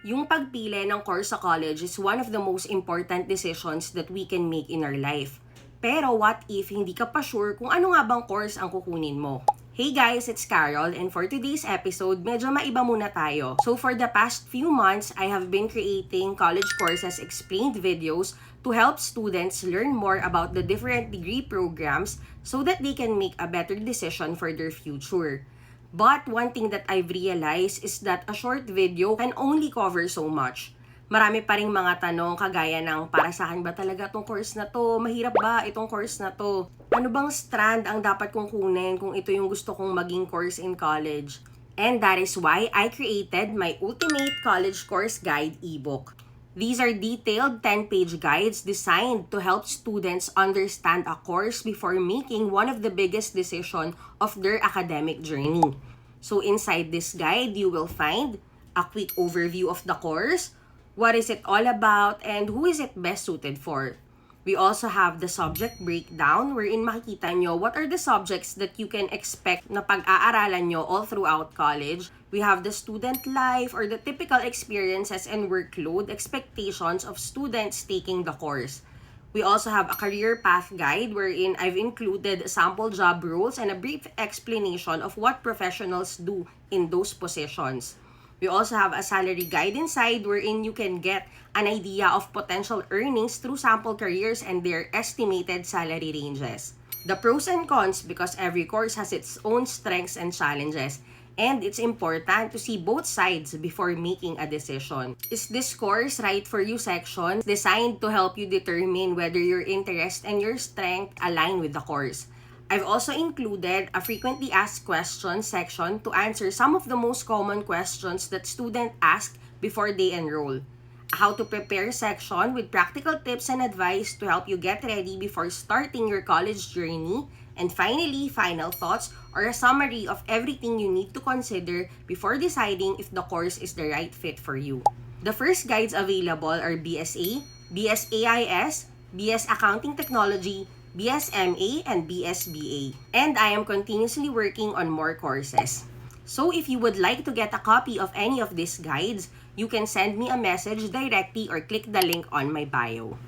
Yung pagpili ng course sa college is one of the most important decisions that we can make in our life. Pero what if hindi ka pa sure kung ano nga bang course ang kukunin mo? Hey guys, it's Carol, and for today's episode, medyo maiba muna tayo. So for the past few months, I have been creating college courses explained videos to help students learn more about the different degree programs so that they can make a better decision for their future. But one thing that I've realized is that a short video can only cover so much. Marami pa ring mga tanong kagaya ng para sa akin ba talaga tong course na to? Mahirap ba itong course na to? Ano bang strand ang dapat kong kunin kung ito yung gusto kong maging course in college? And that is why I created my Ultimate College Course Guide ebook. These are detailed 10-page guides designed to help students understand a course before making one of the biggest decisions of their academic journey. So inside this guide, you will find a quick overview of the course, what is it all about, and who is it best suited for. We also have the subject breakdown wherein makikita nyo what are the subjects that you can expect na pag-aaralan nyo all throughout college. We have the student life or the typical experiences and workload expectations of students taking the course. We also have a career path guide wherein I've included sample job roles and a brief explanation of what professionals do in those positions. We also have a salary guide inside wherein you can get an idea of potential earnings through sample careers and their estimated salary ranges. The pros and cons, because every course has its own strengths and challenges, and it's important to see both sides before making a decision. Is this course right for you section designed to help you determine whether your interest and your strength align with the course. I've also included a frequently asked questions section to answer some of the most common questions that students ask before they enroll. A how to prepare section with practical tips and advice to help you get ready before starting your college journey. And finally, final thoughts or a summary of everything you need to consider before deciding if the course is the right fit for you. The first guides available are BSA, BSAIS, BS Accounting Technology, BSMA, and BSBA. And I am continuously working on more courses. So if you would like to get a copy of any of these guides, you can send me a message directly or click the link on my bio.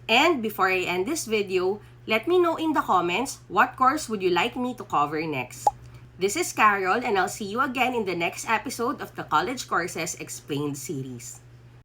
And before I end this video, let me know in the comments what course would you like me to cover next. This is Carol, and I'll see you again in the next episode of the College Courses Explained series.